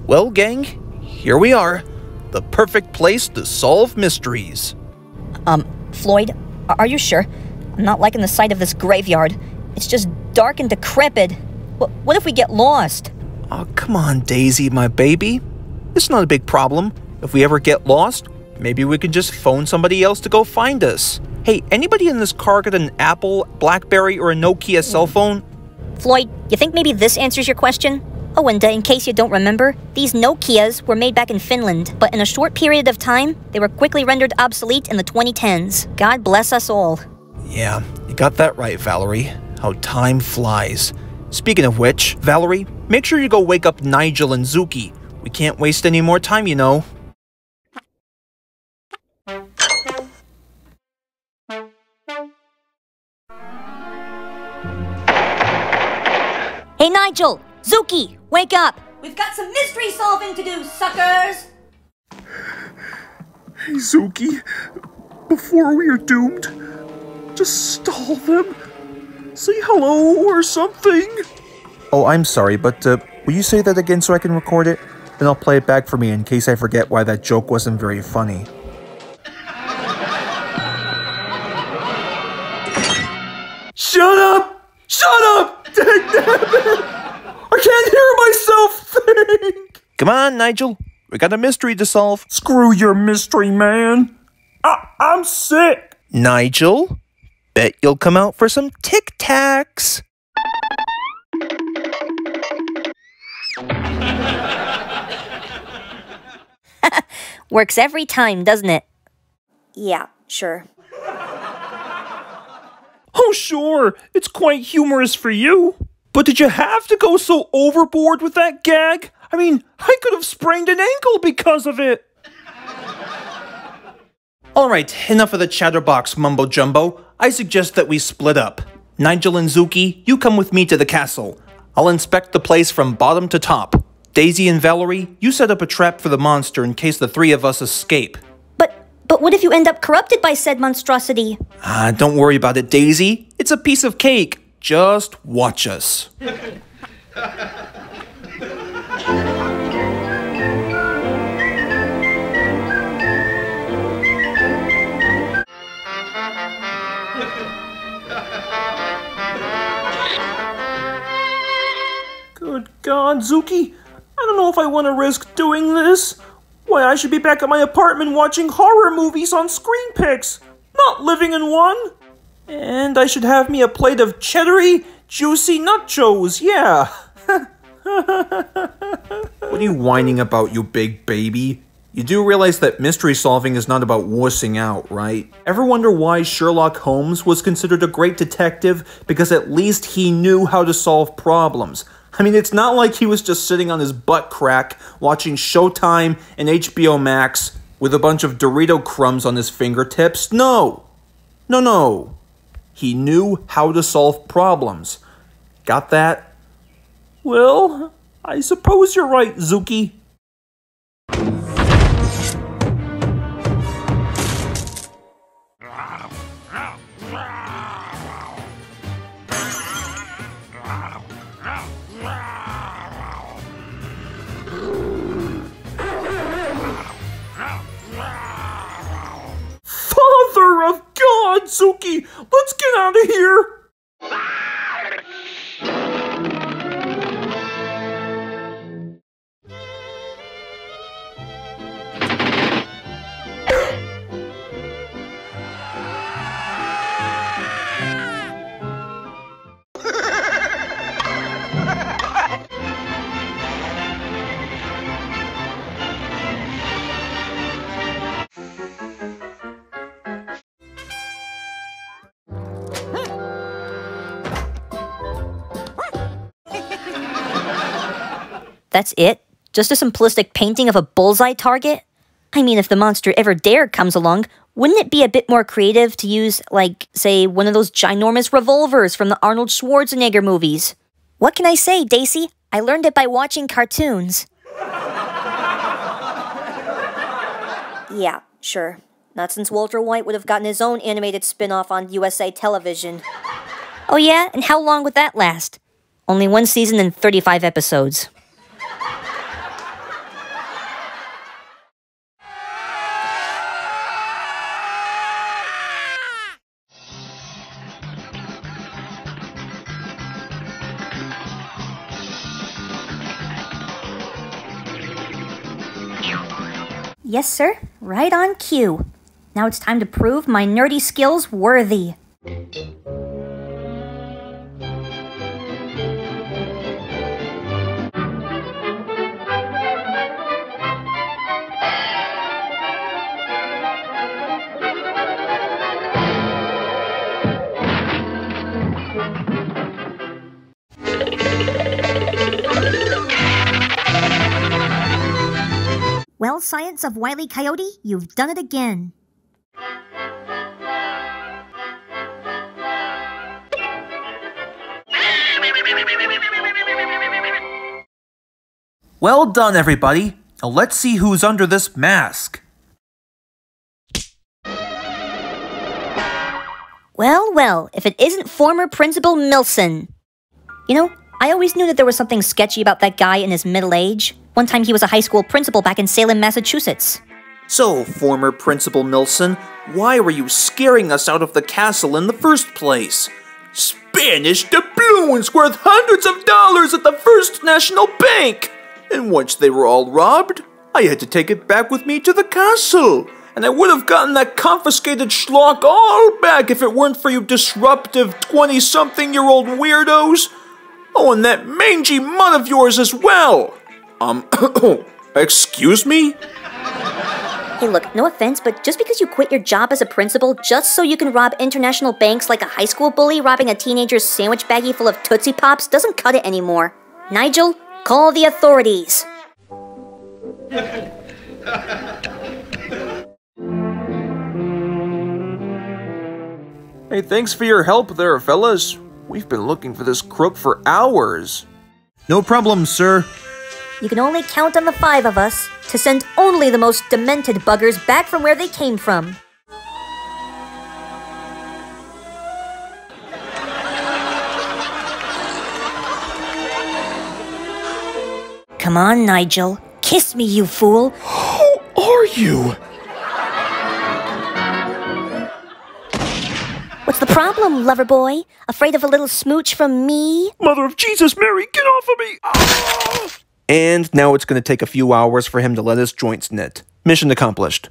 Well, gang, here we are. The perfect place to solve mysteries. Floyd, are you sure? I'm not liking the sight of this graveyard. It's just dark and decrepit. What if we get lost? Oh, come on, Daisy, my baby. It's not a big problem. If we ever get lost, maybe we can just phone somebody else to go find us. Hey, anybody in this car got an Apple, BlackBerry, or a Nokia cell phone? Floyd, you think maybe this answers your question? Oh, and in case you don't remember, these Nokias were made back in Finland, but in a short period of time, they were quickly rendered obsolete in the 2010s. God bless us all. Yeah, you got that right, Valerie. How time flies. Speaking of which, Valerie, make sure you go wake up Nigel and Zukey. We can't waste any more time, you know. Hey, Nigel! Zukey! Wake up! We've got some mystery solving to do, suckers! Hey, Zukey. Before we are doomed, just stall them. Say hello or something. Oh, I'm sorry, but will you say that again so I can record it? Then I'll play it back for me in case I forget why that joke wasn't very funny. Shut up! Shut up! Dang I can't hear myself think! Come on, Nigel. We got a mystery to solve. Screw your mystery, man. I'm sick. Nigel, bet you'll come out for some Tic Tacs. Works every time, doesn't it? Yeah, sure. Oh, sure. It's quite humorous for you. But did you have to go so overboard with that gag? I mean, I could have sprained an ankle because of it. Alright, enough of the chatterbox mumbo-jumbo. I suggest that we split up. Nigel and Zukey, you come with me to the castle. I'll inspect the place from bottom to top. Daisy and Valerie, you set up a trap for the monster in case the three of us escape. But what if you end up corrupted by said monstrosity? Don't worry about it, Daisy. It's a piece of cake. Just watch us. Good God, Zukey. I don't know if I want to risk doing this. Why, I should be back at my apartment watching horror movies on screen pics, not living in one. And I should have me a plate of cheddary, juicy nachos, yeah. What are you whining about, you big baby? You do realize that mystery solving is not about wussing out, right? Ever wonder why Sherlock Holmes was considered a great detective? Because at least he knew how to solve problems. I mean, it's not like he was just sitting on his butt crack watching Showtime and HBO Max with a bunch of Dorito crumbs on his fingertips. No. No. He knew how to solve problems. Got that? Well, I suppose you're right, Zukey. Father of God, Zukey! Let's get out of here! That's it? Just a simplistic painting of a bullseye target? I mean, if the monster ever dare comes along, wouldn't it be a bit more creative to use, like, say, one of those ginormous revolvers from the Arnold Schwarzenegger movies? What can I say, Daisy? I learned it by watching cartoons. Yeah, sure. Not since Walter White would have gotten his own animated spin-off on USA Television. Oh yeah? And how long would that last? Only one season and 35 episodes. Yes, sir. Right on cue. Now it's time to prove my nerdy skills worthy. Well, Science of Wile E. Coyote, you've done it again. Well done, everybody. Now let's see who's under this mask. Well, well, if it isn't former Principal Milson. You know, I always knew that there was something sketchy about that guy in his middle age. One time he was a high school principal back in Salem, Massachusetts. So, former Principal Milson, why were you scaring us out of the castle in the first place? Spanish doubloons worth hundreds of dollars at the First National Bank! And once they were all robbed, I had to take it back with me to the castle. And I would have gotten that confiscated schlock all back if it weren't for you disruptive 20-something-year-old weirdos. Oh, and that mangy mutt of yours as well. Excuse me? Hey, look, no offense, but just because you quit your job as a principal just so you can rob international banks like a high school bully robbing a teenager's sandwich baggie full of Tootsie Pops doesn't cut it anymore. Nigel, call the authorities. Hey, thanks for your help there, fellas. We've been looking for this crook for hours. No problem, sir. You can only count on the 5 of us to send only the most demented buggers back from where they came from. Come on, Nigel. Kiss me, you fool. Who are you? What's the problem, lover boy? Afraid of a little smooch from me? Mother of Jesus, Mary, get off of me! Ah! And now it's going to take a few hours for him to let his joints knit. Mission accomplished.